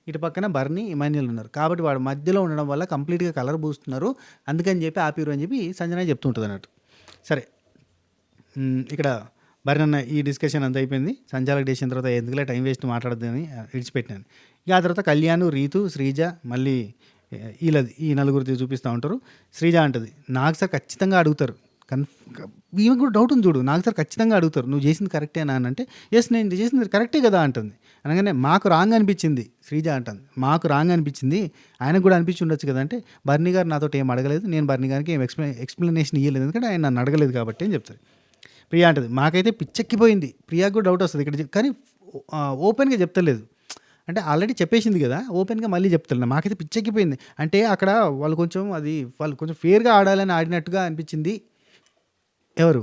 ఇటు పక్కన బర్నీ, ఇమాన్యుల్ ఉన్నారు. కాబట్టి వాడు మధ్యలో ఉండడం వల్ల కంప్లీట్‌గా కలర్ పూస్తున్నారు. అందుకని చెప్పి ఆపిర్రు అని చెప్పి సంజన చెప్తుంటది అన్నట్టు. సరే. ఇక్కడ బర్నీ అన్న ఈ డిస్కషన్ అంతా అయిపోయింది. సంచాలక డెసిషన్ తర్వాత ఎందుకులే టైం వేస్ట్ మాట్లాడొద్దని విడిచిపెట్టాను. ఇక ఆ తర్వాత కళ్యాణ్, రీతు, శ్రీజ మళ్ళీ ఈ నలుగురిది చూపిస్తూ ఉంటారు. శ్రీజ అంటది నాకు సార్ ఖచ్చితంగా అడుగుతారు. ఈమెకు కూడా డౌట్ ఉంది చూడు. నాకు సార్ ఖచ్చితంగా అడుగుతారు నువ్వు చేసింది కరెక్టేనా అని అంటే ఎస్ నేను చేసింది కరెక్టే కదా అంటుంది. అనగానే మాకు రాంగ్ అనిపించింది శ్రీజ అంటుంది. మాకు రాంగ్ అనిపించింది ఆయనకు కూడా అనిపించి ఉండొచ్చు కదా అంటే బర్నీ గారు నాతో ఏం అడగలేదు. నేను బర్నీ గారికి ఏం ఎక్స్ప్లెనేషన్ ఇవ్వలేదు. ఎందుకంటే ఆయన నన్ను అడగలేదు కాబట్టి అని చెప్తారు. ప్రియా అంటది మాకైతే పిచ్చెక్కిపోయింది. ప్రియాకు కూడా డౌట్ వస్తుంది ఇక్కడ కానీ ఓపెన్గా చెప్తలేదు. అంటే ఆల్రెడీ చెప్పేసింది కదా ఓపెన్గా మళ్ళీ చెప్తాను మాకైతే పిచ్చెక్కిపోయింది. అంటే అక్కడ వాళ్ళు కొంచెం ఫేర్గా ఆడాలని ఆడినట్టుగా అనిపించింది. ఎవరు?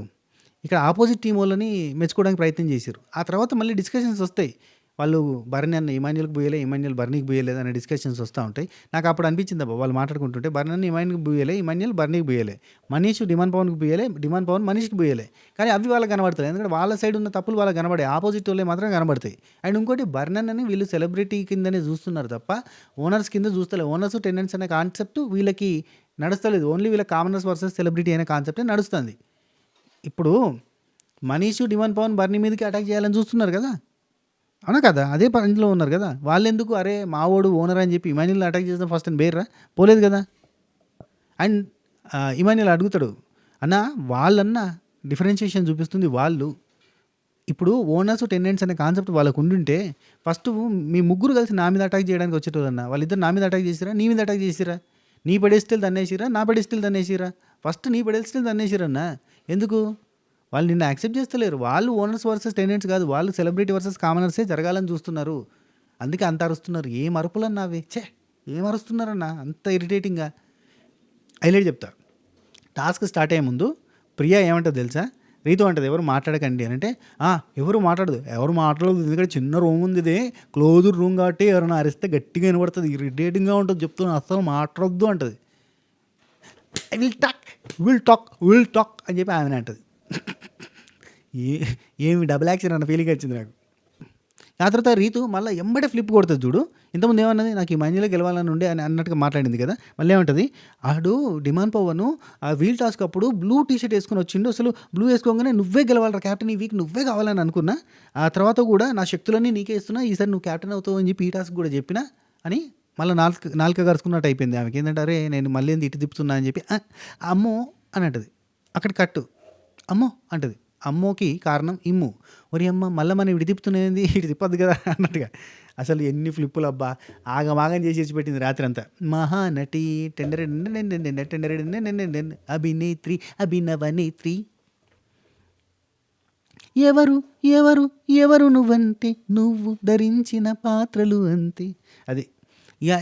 ఇక్కడ ఆపోజిట్ టీం వాళ్ళని మెచ్చుకోవడానికి ప్రయత్నం చేశారు. ఆ తర్వాత మళ్ళీ డిస్కషన్స్ వస్తాయి. వాళ్ళు బర్నీ అన్న ఇమాన్యుల్కి బూయలే, ఇమాన్యుల్ బర్నీకి బూయలేదు అనే డిస్కషన్స్ వస్తూ ఉంటాయి. నాకు అప్పుడు అనిపించింది అబ్బా వాళ్ళు మాట్లాడుకుంటుంటే బర్నీ అన్న ఇమాన్యుల్కి బూయలే, ఇమాన్యుల్ బర్నీకి బూయలే, మనీష్ డిమాన్ పవన్కి బూయలే, డిమాన్ పవన్ మనీష్కి బూయలే. కానీ అవి వాళ్ళకి కనబడతాయి. ఎందుకంటే వాళ్ళ సైడ్ ఉన్న తప్పులు వాళ్ళకి కనబడాయి. ఆపోజిట్ వాళ్ళే మాత్రం కనబడతాయి. అండ్ ఇంకోటి బర్నీ అన్నని వీళ్ళు సెలబ్రిటీ కిందనే చూస్తున్నారు తప్ప ఓనర్స్ కింద చూస్తలేదు. ఓనర్స్ టెనెంట్స్ అనే కాన్సెప్ట్ వీళ్ళకి నడుస్తలేదు. ఓన్లీ వీళ్ళ కామనర్స్ వర్సెస్ సెలబ్రిటీ అనే కాన్సెప్టే నడుస్తుంది. ఇప్పుడు మనీష్ డిమాన్ పవన్ బర్నీ మీదకి అటాక్ చేయాలని చూస్తున్నారు కదా, అవునా కదా? అదే పనిలో ఉన్నారు కదా. వాళ్ళెందుకు అరే మావోడు ఓనర్ అని చెప్పి ఇమాన్యుల్ని అటాక్ చేసిన ఫస్ట్ అని బేర్రా పోలేదు కదా. అండ్ ఇమాన్యుల్ అడుగుతాడు అన్న వాళ్ళన్న డిఫరెన్షియేషన్ చూపిస్తుంది వాళ్ళు. ఇప్పుడు ఓనర్స్ టెనెంట్స్ అనే కాన్సెప్ట్ వాళ్ళకు ఉండుంటే ఫస్ట్ మీ ముగ్గురు కలిసి నా మీద అటాక్ చేయడానికి వచ్చేటోళ్ళన్న వాళ్ళిద్దరు నా మీద అటాక్ చేసిరా, నీ మీద అటాక్ చేసిరా, నీ పెడెస్టిల్ తన్నేసిరా, నా పెడెస్టిల్ తన్నేసిరా. ఫస్ట్ నీ పెడెస్టిల్ తన్నేసిరన్న. ఎందుకు? వాళ్ళు నిన్ను యాక్సెప్ట్ చేస్తలేరు. వాళ్ళు ఓనర్స్ వర్సెస్ టెనెంట్స్ కాదు, వాళ్ళు సెలబ్రిటీ వర్సెస్ కామనర్సే జరగాలని చూస్తున్నారు. అందుకే అంత అరుస్తున్నారు. ఏం అరుపులన్నా అవి ఏం అరుస్తున్నారన్న అంత ఇరిటేటింగ్గా. హైలైట్ చెప్తా. టాస్క్ స్టార్ట్ అయ్యే ముందు ప్రియా ఏమంటుంది తెలుసా? రీతు అంటది ఎవరు మాట్లాడకండి అని అంటే ఎవరు మాట్లాడదు ఎందుకంటే చిన్న రూమ్ ఉంది, ఇది క్లోజ్డ్ రూమ్ కాబట్టి ఎవరైనా అరిస్తే గట్టిగా వినబడుతుంది, ఇరిటేటింగ్గా ఉంటుంది చెప్తున్నా అస్సలు మాట్లాడొద్దు అంటది. ఐ విల్ టాక్ అని చెప్పి ఆమె అంటది. ఏమి డబుల్ యాక్షన్ అన్న ఫీలింగ్ వచ్చింది నాకు. ఆ తర్వాత రీతు మళ్ళీ ఎంబడే ఫ్లిప్ కొడుతుంది చూడు. ఇంతకుముందు ఏమన్నది నాకు ఈ మధ్యలో గెలవాలని ఉండే అని అన్నట్టుగా మాట్లాడింది కదా. మళ్ళీ ఏమంటుంది ఆడు డిమాన్ పవన్ ఆ వీల్ టాస్క్ అప్పుడు బ్లూ టీషర్ట్ వేసుకొని వచ్చిండు. అసలు బ్లూ వేసుకోగానే నువ్వే గెలవాలరా క్యాప్టెన్, ఈ వీక్ నువ్వే కావాలని అనుకున్నా. ఆ తర్వాత కూడా నా శక్తులన్నీ నీకే ఇస్తున్నా, ఈసారి నువ్వు క్యాప్టెన్ అవుతావు అని చెప్పి ఈ టాస్క్ కూడా చెప్పినా అని మళ్ళీ నాలుక కరుచుకున్నట్టు అయిపోయింది ఆమెకి. ఏంటంటే అరే నేను మళ్ళీ ఇటు తిప్పుతున్నా అని చెప్పి అమ్మో అని అంటది. అక్కడ కట్టు అమ్మో అంటది. అమ్మోకి కారణం ఇమ్ము. ఒరి అమ్మ మళ్ళీ మనం ఇటు తిప్పుతున్నది ఇటు తిప్పద్దు కదా అన్నట్టుగా. అసలు ఎన్ని ఫ్లిప్పులు అబ్బా, ఆగమాగం చేసి పెట్టింది రాత్రి అంతా. మహానటి అభినేత్రి అభినవనేత్రి ఎవరు ఎవరు ఎవరు నువ్వంటే నువ్వు ధరించిన పాత్రలు అంతే. అది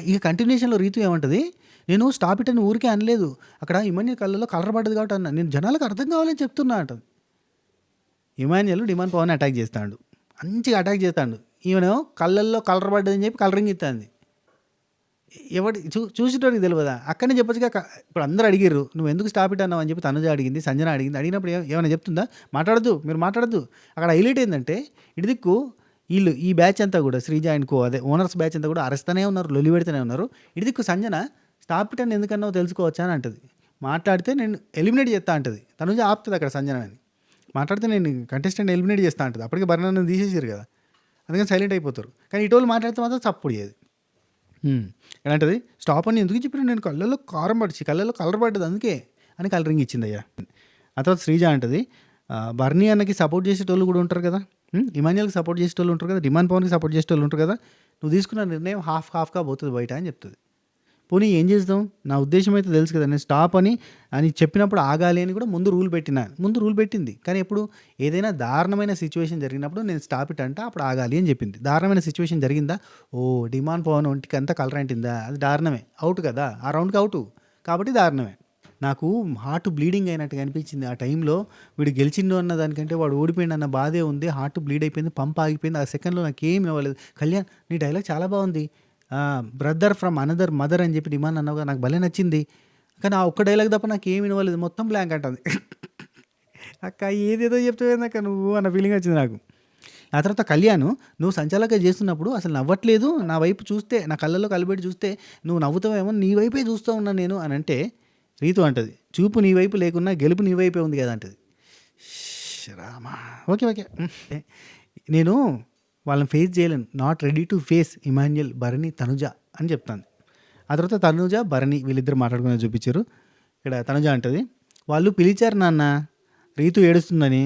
ఇక కంటిన్యూషన్లో రీతు ఏమంటుంది, నేను స్టాప్ ఇట్ అని ఊరికే అనలేదు, అక్కడ ఇమాన్యుల్ కళ్ళలో కలర్ పడ్డది కాబట్టి అన్న, నేను జనాలకు అర్థం కావాలని చెప్తున్నా అంటది. ఇమాన్యుల్ డిమాండ్ పవన్ అటాక్ చేస్తాడు, మంచిగా అటాక్ చేస్తాడు. ఈమెనేమో కళ్ళల్లో కలర్ పడ్డదని చెప్పి కలరింగ్ ఇస్తుంది. ఎవడు చూసేటోడికి తెలియదా? అక్కడనే చెప్పొచ్చుగా. ఇప్పుడు అందరూ అడిగిర్రు నువ్వు ఎందుకు స్టాప్ ఇట్ అన్నావు అని చెప్పి తనుజ అడిగింది, సంజన అడిగింది. అడిగినప్పుడు ఏమైనా చెప్తుందా? మాట్లాడద్దు, మీరు మాట్లాడద్దు. అక్కడ హైలైట్ ఏంటంటే ఇటు దిక్కు వీళ్ళు ఈ బ్యాచ్ అంతా కూడా శ్రీజ అండ్ కో అదే ఓనర్స్ బ్యాచ్ అంతా కూడా అరెస్తూనే ఉన్నారు, లొల్లి పెడుతూనే ఉన్నారు. ఇటు దిక్కు సంజన స్టాప్ ఇట్ అని ఎందుకన్నావు తెలుసుకోవచ్చా అని అంటది. మాట్లాడితే నేను ఎలిమినేట్ చేస్తా అంటది. తనుజ ఆపుతుంది అక్కడ సంజనని. మాట్లాడితే నేను కంటెస్టెంట్ ఎలిమినేట్ చేస్తా అంటది. అప్పటికే బర్ణాన్ని తీసేసారు కదా, అందుకని సైలెంట్ అయిపోతారు. కానీ ఇటోళ్ళు మాట్లాడితే మాత్రం చప్పుడు చేయదు. ఎలాంటిది స్టాప్ అని ఎందుకు చెప్పిన, నేను కళ్ళల్లో కారం పడిచి కళ్ళల్లో కలర్ పడ్డది అందుకే అని కలరింగ్ ఇచ్చింది అయ్యా. ఆ తర్వాత శ్రీజ అంటది బర్నీ అన్నకి సపోర్ట్ చేసేటోళ్ళు కూడా ఉంటారు కదా, ఇమాన్యుల్కి సపోర్ట్ చేసేటోళ్ళు ఉంటారు కదా, డిమాండ్ పవన్కి సపోర్ట్ చేసేటోళ్ళు ఉంటారు కదా, నువ్వు తీసుకున్న నిర్ణయం హాఫ్గా పోతుంది బయట అని చెప్తుంది. పోనీ ఏం చేస్తాం, నా ఉద్దేశం అయితే తెలుసు కదా, నేను స్టాప్ అని చెప్పినప్పుడు ఆగాలి అని కూడా ముందు రూల్ పెట్టింది. కానీ ఎప్పుడు ఏదైనా దారుణమైన సిచ్యువేషన్ జరిగినప్పుడు నేను స్టాప్ ఇట్ అంటే అప్పుడు ఆగాలి అని చెప్పింది. దారుణమైన సిచ్యువేషన్ జరిగిందా, డిమాండ్ పవన్ ఒంటికి అంతా కలర్ అంటిందా, అది దారుణమే, అవుట్ కదా, ఆ రౌండ్కి అవుట్ కాబట్టి దారుణమే. నాకు హార్ట్ బ్లీడింగ్ అయినట్టుగా అనిపించింది ఆ టైంలో. వీడు గెలిచిండు అన్న దానికంటే వాడు ఓడిపోయిండు అన్న బాధే ఉంది. హార్ట్ బ్లీడ్ అయిపోయింది, పంప్ ఆగిపోయింది. ఆ సెకండ్లో నాకు ఏం ఇవ్వలేదు. కళ్యాణ్ నీ డైలాగ్ చాలా బాగుంది, బ్రదర్ ఫ్రమ్ అనదర్ మదర్ అని చెప్పి డిమాండ్ అన్నావుగా, నాకు భలే నచ్చింది. కానీ ఆ ఒక్క డైలాగ్ తప్ప నాకు ఏమి వినవలేదు, మొత్తం బ్లాంక్ అంటుంది. అక్క ఏదేదో చెప్తావేందక్క నువ్వు అన్న ఫీలింగ్ వచ్చింది నాకు. ఆ తర్వాత కళ్యాణ్ నువ్వు సంచాలక చేస్తున్నప్పుడు అసలు నవ్వట్లేదు, నా వైపు చూస్తే నా కళ్ళల్లో కలబెట్టి చూస్తే నువ్వు నవ్వుతావేమో, నీ వైపే చూస్తూ ఉన్నాను నేను అని అంటే రీతు అంటది చూపు నీ వైపు లేకున్నా గెలుపు నీ వైపే ఉంది కదా అంటది. రామా ఓకే నేను వాళ్ళని ఫేస్ చేయలేను, not ready to face Emmanuel, Bharani, Tanuja అని చెప్తాను. ఆ తర్వాత తనుజ భరణి వీళ్ళిద్దరు మాట్లాడుకుని చూపించారు. ఇక్కడ తనుజ అంటది వాళ్ళు పిలిచారు నాన్న రీతు ఏడుస్తుందని,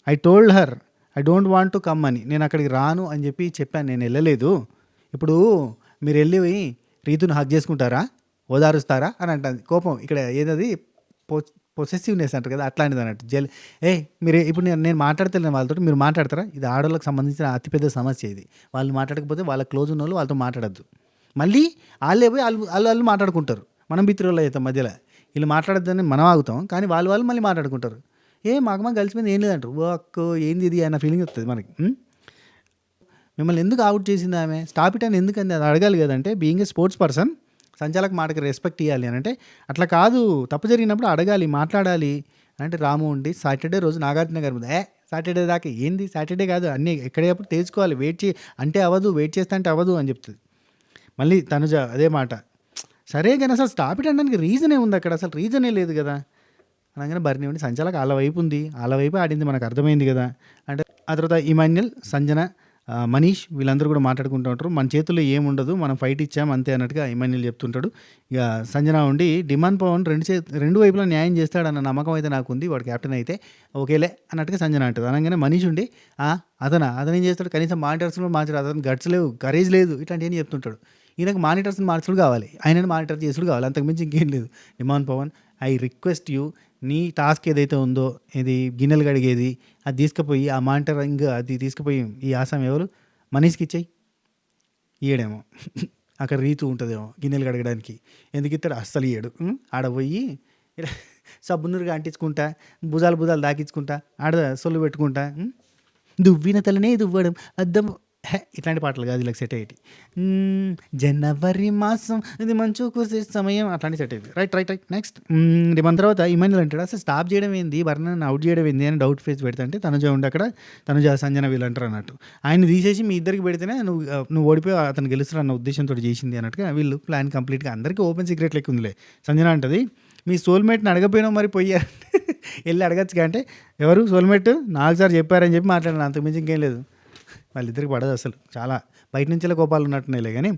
I told her I don't want to come అని, నేను అక్కడికి రాను అని చెప్పాను, నేను వెళ్ళలేదు. ఇప్పుడు మీరు వెళ్ళి రీతును హగ్ చేసుకుంటారా, ఓదారుస్తారా అని అంటుంది. కోపం ఇక్కడ ఏదది పొసెసివ్నెస్ అంటారు కదా, అట్లాంటిది అన్నట్టు. మీరు ఇప్పుడు నేను మాట్లాడతలేను వాళ్ళతో, మీరు మాట్లాడతారా? ఇది ఆడవాళ్ళకి సంబంధించిన అతిపెద్ద సమస్య ఇది. వాళ్ళు మాట్లాడకపోతే వాళ్ళ క్లోజ్ ఉన్న వాళ్ళు వాళ్ళతో మాట్లాడద్దు. మళ్ళీ వాళ్ళే పోయి వాళ్ళు మాట్లాడుకుంటారు, మనం బిత్తిరోళ్ళు అవుతాం మధ్యలో. వీళ్ళు మాట్లాడద్దని మనం ఆగుతాం, కానీ వాళ్ళు మళ్ళీ మాట్లాడుకుంటారు. మాకు కలిసిపోయింది ఏం లేదంటారు. అక్కో ఏంది ఇది అన్న ఫీలింగ్ వస్తుంది మనకి. మిమ్మల్ని ఎందుకు అవుట్ చేసింది ఆమె, స్టాప్ ఇట్ అని ఎందుకంది అది అడగాలి కదంటే. బీయింగ్ ఏ స్పోర్ట్స్ పర్సన్ సంచాలక మాటకి రెస్పెక్ట్ ఇవ్వాలి అని అంటే, అట్లా కాదు తప్పు జరిగినప్పుడు అడగాలి, మాట్లాడాలి అంటే. రాము ఉండి సాటర్డే రోజు నాగార్జున గారి ముందు సాటర్డే దాకా ఏంది, సాటర్డే కాదు అన్నీ ఎక్కడేప్పుడు తెచ్చుకోవాలి, అంటే అవ్వదు, వెయిట్ చేస్తా అంటే అవ్వదు అని చెప్తుంది. మళ్ళీ తనుజ అదే మాట, సరే కానీ అసలు స్టాప్ ఇట్ అనడానికి రీజనే ఉంది అక్కడ, అసలు రీజనే లేదు కదా అనగానే భరణి ఉండి సంచాలక వాళ్ళ వైపు ఉంది, వాళ్ళ వైపు ఆడింది మనకు అర్థమైంది కదా అంటే. ఆ తర్వాత ఇమాన్యుల్, సంజన, మనీష్ వీళ్ళందరూ కూడా మాట్లాడుకుంటూ ఉంటారు. మన చేతుల్లో ఏముండదు, మనం ఫైట్ ఇచ్చాం అంతే అన్నట్టుగా ఇమాన్యుల్ చెప్తుంటాడు. ఇక సంజన ఉండి డిమాండ్ పవన్ రెండు వైపులా న్యాయం చేస్తాడన్న నమ్మకం అయితే నాకు ఉంది, వాడు కెప్టెన్ అయితే ఓకేలే అన్నట్టుగా సంజన అంటుంది. అనగానే మనీష్ ఉండి అతను ఏం చేస్తాడు, కనీసం మానిటర్స్ కూడా మార్చాడు, అతను గట్స్ లేవు, కరేజ్ లేదు, ఇట్లాంటివన్నీ చెప్తుంటాడు. ఈయనకు మానిటర్స్ని మార్చుడు కావాలి, ఆయనను మానిటర్ చేసుడు కావాలి, అంతకుమించి ఇంకేం లేదు. Demand Pawan I request you, నీ టాస్క్ ఏదైతే ఉందో ఇది గిన్నెలు కడిగేది, అది తీసుకుపోయి ఆ మానిటరింగ్ అది తీసుకుపోయి ఈ ఆసాం ఎవరు మనీష్కి ఇచ్చేయి. ఇయ్యడేమో అక్కడ రీతు ఉంటుందేమో గిన్నెలు కడగడానికి, ఎందుకు ఇస్తాడు అస్సలు ఇయ్యడు. ఆడపోయి సబ్బునూరుగా అంటించుకుంటా, భుజాలు దాకించుకుంటా, ఆడ సొల్లు పెట్టుకుంటా, దువ్విన తలనే దువ్వడం అద్దం, ఇట్లాంటి పాటలు కాదు ఇలా సెట్ అయ్యేటి. జనవరి మాసం ఇది మంచు కుసే సమయం అట్లాంటి సెట్ అయ్యింది. రైట్ నెక్స్ట్ మన తర్వాత ఇమాన్యుల్ అంటాడు అసలు స్టాప్ చేయడం ఏంది, వర్ణను అవుట్ చేయడం ఏంది అని డౌట్ ఫేస్ పెడతాంటే తనుజ ఉండి అక్కడ, తనుజ సంజన వీళ్ళు అంటారు అన్నట్టు. ఆయన తీసేసి మీ ఇద్దరికి పెడితేనే నువ్వు ఓడిపోయి అతను గెలుస్తారు అన్న ఉద్దేశంతో చేసింది అన్నట్టుగా వీళ్ళు ప్లాన్ కంప్లీట్గా అందరికీ ఓపెన్ సీక్రెట్ లెక్క ఉందిలే. సంజన అంటది మీ సోల్మేట్ని అడగపోయినావు మరి పోయారు వెళ్ళి అడగచ్చుగా అంటే, ఎవరు సోల్మేట్ 4 సార్లు చెప్పారని చెప్పి మాట్లాడాను, అంతకుమించి ఇంకేం లేదు. వాళ్ళిద్దరికి పడదు అసలు, చాలా బయట నుంచెలా కోపాలు ఉన్నట్టున్నాయిలే. కానీ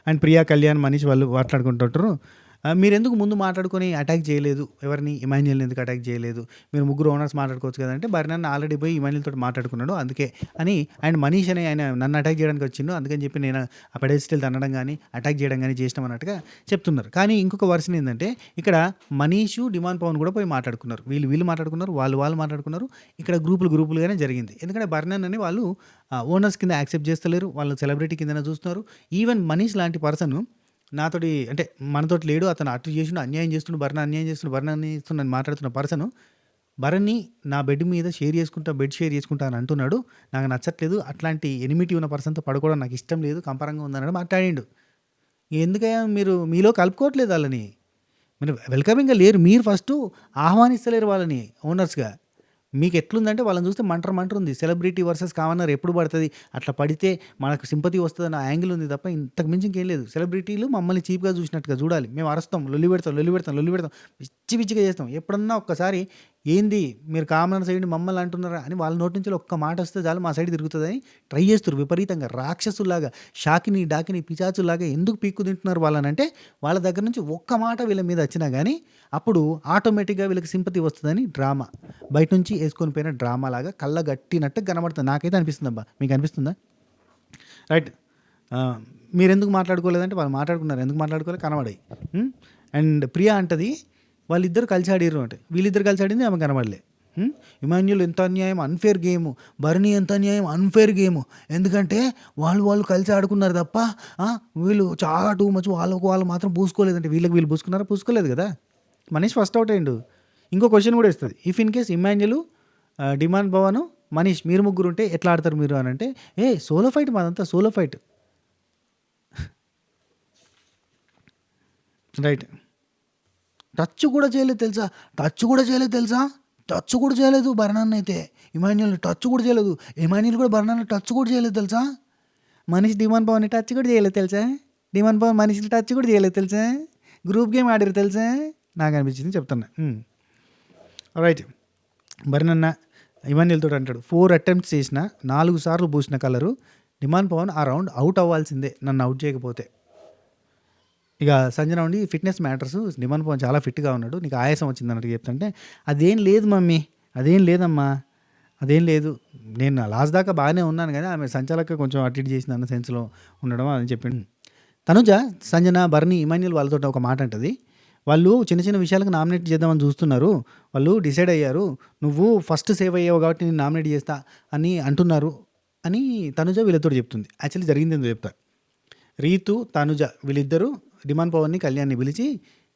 అండ్ ప్రియా, కళ్యాణ్, మనీష్ వాళ్ళు మాట్లాడుకుంటుంటారు. మీరు ఎందుకు ముందు మాట్లాడుకొని అటాక్ చేయలేదు, ఎవరిని ఇమాన్యుల్ని ఎందుకు అటాక్ చేయలేదు, మీరు ముగ్గురు ఓనర్స్ మాట్లాడుకోవచ్చు కదంటే, బర్నన్ ఆల్రెడీ పోయి ఇమాన్యుల్ తోటి మాట్లాడుకున్నాడు అందుకే అని. అండ్ మనీష్ అని ఆయన నన్ను అటాక్ చేయడానికి వచ్చిండు, అందుకని చెప్పి నేను ఆ పెడెస్టల్ తన్నడం కానీ అటాక్ చేయడం కానీ చేసినాం అన్నట్టుగా చెప్తున్నారు. కానీ ఇంకొక వర్షన్ ఏంటంటే, ఇక్కడ మనీషు, డిమాండ్ పవన్ కూడా పోయి మాట్లాడుకున్నారు, వీళ్ళు మాట్లాడుకున్నారు, వాళ్ళు మాట్లాడుకున్నారు. ఇక్కడ గ్రూపులుగానే జరిగింది. ఎందుకంటే బర్నన్ అని వాళ్ళు ఓనర్స్ కింద యాక్సెప్ట్ చేస్తలేరు, వాళ్ళు సెలబ్రిటీ కిందనే చూస్తున్నారు. ఈవెన్ మనీష్ లాంటి పర్సన్ నాతోటి అంటే మనతోటి లేడు, అతను అటు చేసిండు, అన్యాయం చేస్తుండు, బర్ణ అన్యాయం చేస్తుండు, బర్ణ అన్యాయం చేస్తుండు అని మాట్లాడుతున్న పర్సన్ భరణి నా బెడ్ మీద బెడ్ షేర్ చేసుకుంటా అని అంటున్నాడు. నాకు నచ్చట్లేదు. అట్లాంటి ఎనిమిటీ ఉన్న పర్సన్‌తో పడుకోవడం నాకు ఇష్టం లేదు. కంపరంగా ఉందన్నాడు మాట్లాడిండు. ఎందుకయ్యా మీరు మీలో కలుపుకోవట్లేదు ఆళ్ళని. మీరు వెల్కమింగ్‌గా లేరు. మీరు ఫస్టు ఆహ్వానిస్తలేరు వాళ్ళని ఓనర్స్‌గా. మీకెట్లుందంటే వాళ్ళని చూస్తే మంటుంది. సెలబ్రిటీ వర్సెస్ కామనర్ ఎప్పుడు పడతది? అట్లా పడితే మనకు సింపతి వస్తదన్న యాంగిల్ ఉంది తప్ప ఇంతకు మించి ఇంకేం లేదు. సెలబ్రిటీలు మమ్మల్ని చీప్‌గా చూసినట్టుగా చూడాలి. మేము అరుస్తాం, లొల్లి పెడతాం. పిచ్చిగా చేస్తాం. ఎప్పుడన్నా ఒక్కసారి ఏంది మీరు కామనర్ సైడ్ మమ్మల్ని అంటున్నారా అని వాళ్ళ నోటి నుంచి ఒక్క మాట వస్తే చాలు మా సైడ్ తిరుగుతదని ట్రై చేస్తుర్రు విపరీతంగా. రాక్షసుల్లాగా, షాకిని, డాకిని, పిశాచుల్లాగా ఎందుకు పీక్కు తింటున్నారు వాళ్ళనంటే వాళ్ళ దగ్గర నుంచి ఒక్క మాట వీళ్ళ మీద వచ్చినా గానీ అప్పుడు ఆటోమేటిక్‌గా వీళ్ళకి సింపతి వస్తదని డ్రామా. బయట నుంచి యేసుకొని పోయిన డ్రామాలాగా కళ్ళగట్టినట్టు కనబడుతుంది. నాకైతే అనిపిస్తుందబ్బా. మీకనిపిస్తుందా? రైట్. మీరెందుకు మాట్లాడుకోలేదంటే వాళ్ళు మాట్లాడుకున్నారు. ఎందుకు మాట్లాడుకోలే? కనబడాయి. అండ్ ప్రియా అంటది వాళ్ళిద్దరు కలిసి ఆడిర్రు అంటే. వీళ్ళిద్దరు కలిసి ఆడింది ఆమెకు కనబడలే. ఇమాన్యుల్ ఎంత అన్యాయం, అన్‌ఫేర్ గేము. భరణి ఎంత అన్యాయం, అన్‌ఫేర్ గేము. ఎందుకంటే వాళ్ళు కలిసి ఆడుకున్నారు తప్ప వీళ్ళు చాలా టూ మచ్ వాళ్ళు మాత్రం పూసుకోలేదంటే వీళ్ళు పూసుకున్నారా? పూసుకోలేదు కదా! మనీష్ ఫస్ట్ అవుట్ అయ్యిండు. ఇంకో క్వశ్చన్ కూడా ఇస్తది. If in case Emmanuel, Demon Pavan, Manish మీరు ముగ్గురు ఉంటే ఎట్లా ఆడతారు మీరు అని అంటే సోలో ఫైట్ మాదంతా సోలో ఫైట్. రైట్. టచ్ కూడా చేయలేదు తెలుసా? టచ్ కూడా చేయలేదు భరణాన్ని అయితే. ఇమాన్యుల్‌ని టచ్ కూడా చేయలేదు. ఇమాన్యుల్ కూడా భరణాన్ని టచ్ కూడా చేయలేదు తెలుసా? మనీష్ డిమాండ్ భవన్‌ని టచ్ కూడా చేయలేదు తెలుసా? డిమాండ్ భవన్ మనీష్‌ని టచ్ కూడా చేయలేదు తెలుసా? గ్రూప్ గేమ్ ఆడిర్రు తెలుసా? నాకు అనిపించింది చెప్తున్నా. రైట్. భరణన్న ఇమాన్యుల్‌తో అంటాడు 4 అటెంప్ట్స్ చేసిన 4 సార్లు పూసిన కలరు డిమాండ్ భవన్ ఆ రౌండ్ అవుట్ అవ్వాల్సిందే నన్ను అవుట్ చేయకపోతే. ఇక సంజన ఉండి ఫిట్నెస్ మ్యాటర్స్, డిమాండ్ భవన్ చాలా ఫిట్‌గా ఉన్నాడు. నీకు ఆయాసం వచ్చిందన్నట్టు చెప్తుంటే అదేం లేదు మమ్మీ, అదేం లేదమ్మా, అదేం లేదు. నేను లాస్ట్ దాకా బాగానే ఉన్నాను కానీ ఆమె సంచాలక కొంచెం అటు ఇటు చేసింది అన్న సెన్స్‌లో ఉండడం అని చెప్పిండు. తనుజ, సంజన, భరణి, ఇమాన్యుల్ వాళ్ళతోటి ఒక మాట అంటది. వాళ్ళు చిన్న చిన్న విషయాలకు నామినేట్ చేద్దామని చూస్తున్నారు. వాళ్ళు డిసైడ్ అయ్యారు. నువ్వు ఫస్ట్ సేవ్ అయ్యావు కాబట్టి నేను నామినేట్ చేస్తా అని అంటున్నారు అని తనుజ వీళ్ళతోటి చెప్తుంది. యాక్చువల్లీ జరిగిందేందో చెప్తా. రీతు, తనుజ వీళ్ళిద్దరూ డిమాండ్ పవన్‌ని, కళ్యాణ్‌ని పిలిచి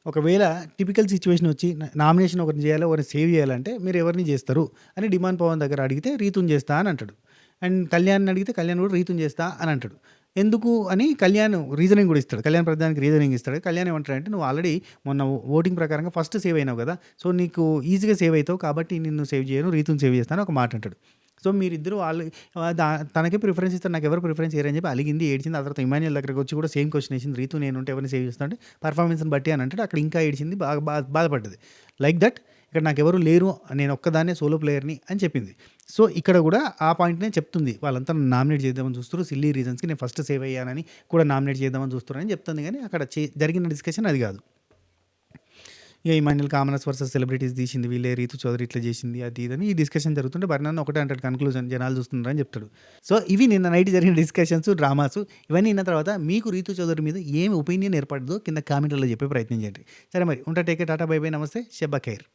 ఒకవేళ టిపికల్ సిచ్యువేషన్ వచ్చి నామినేషన్ ఒకరిని చేయాలి, ఒకరిని సేవ్ చేయాలంటే మీరు ఎవరిని చేస్తారు అని డిమాండ్ పవన్ దగ్గర అడిగితే రీతుని చేస్తా అని అంటాడు. అండ్ కళ్యాణ్‌ని అడిగితే కళ్యాణ్ కూడా రీతుని చేస్తా అని అంటాడు. ఎందుకు అని కళ్యాణ్ రీజనింగ్ కూడా ఇస్తాడు. కళ్యాణ్ ప్రతిదానికి రీజనింగ్ ఇస్తాడు. కళ్యాణ్ ఏమంటాడంటే నువ్వు ఆల్రెడీ మొన్న ఓటింగ్ ప్రకారంగా ఫస్ట్ సేవ్ అయినావు కదా, సో నీకు ఈజీగా సేవ్ అవుతావు కాబట్టి నిన్ను సేవ్ చేయను, రీతుని సేవ్ చేస్తాను ఒక మాట అంటాడు. సో మీరిద్దరు వాళ్ళు తనకే ప్రిఫరెన్స్ ఇస్తారు, నాకు ఎవరు ప్రిఫరెన్స్ ఇయ్యరని చెప్పి అలిగింది, ఏడ్చింది. ఆ తర్వాత ఇమాన్యుల్ దగ్గరికి వచ్చి కూడా సేమ్ క్వశ్చన్ వేసింది, రీతు నేనుంటే ఎవరిని సేవ్ చేస్తాను అంటే పర్ఫార్మెన్స్ని బట్టి అని అంటాడు. అక్కడ ఇంకా ఏడ్చింది, బాగా బాధపడ్డది. లైక్ దట్ ఇక్కడ నాకు ఎవరు లేరు, నేను ఒక్కదాన్నే సోలో ప్లేయర్ని అని చెప్పింది. సో ఇక్కడ కూడా ఆ పాయింట్నే చెప్తుంది. వాళ్ళంతా నామినేట్ చేద్దామని చూస్తారు, సిల్లీ రీజన్స్కి నేను ఫస్ట్ సేవ్ అయ్యానని కూడా నామినేట్ చేద్దామని చూస్తున్నారని చెప్తుంది. కానీ అక్కడ జరిగిన డిస్కషన్ అది కాదు. ఇక ఇమాన్యుల్ కామనర్స్ వర్సెస్ సెలబ్రిటీస్ తీసింది వీళ్ళే, రీతు చౌదరి ఇట్లా చేసింది అది ఇదని ఈ డిస్కషన్ జరుగుతుంటే భరణాన్ని ఒకటే అంటాడు కన్క్లూజన్, జనాలు చూస్తున్నారని చెప్తాడు. సో ఇవి నిన్న నైట్ జరిగిన డిస్కషన్స్, డ్రామాస్. ఇవన్నీ విన్న తర్వాత మీకు రీతు చౌదరి మీద ఏమి ఒపీనియన్ ఏర్పడదో కింద కామెంట్లలో చెప్పే ప్రయత్నం చేయండి. సరే మరి ఉంటా, టేక్ టాటా, బై బై, నమస్తే, షబ్బా ఖైర్.